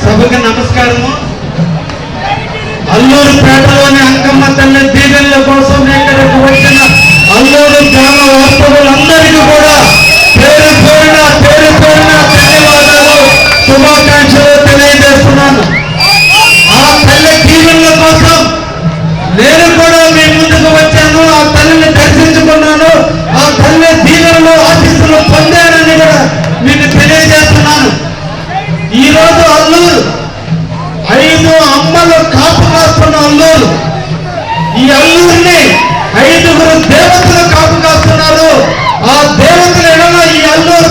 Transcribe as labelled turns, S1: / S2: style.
S1: సభకు నమస్కారము. అల్లూరుపేటలోని అంకమ్మ తల్లి దీవెనల కోసం ఇక్కడికి వచ్చిన అల్లూరు గ్రామ వాస్తవులందరికీ కూడా పేరు పేరున ధన్యవాదాలు, శుభాకాంక్షలు తెలియజేస్తున్నాను. ఆ తల్లి దీవెనల కోసం నేను కూడా మీ ముందుకు వచ్చాను. ఆ తల్లిని దర్శించుకున్నాను. ఆ తల్లి దీవెనలు ఆశీస్సులు పొందానని కూడా మీకు తెలియజేస్తున్నాను. ఈరోజు అల్లూరు 5 అమ్మలు కాపు కాస్తున్న అల్లూరు. ఈ అల్లూరిని 5గురు దేవతలు కాపు కాస్తున్నారు. ఆ దేవతలు ఎడల ఈ అల్లూరు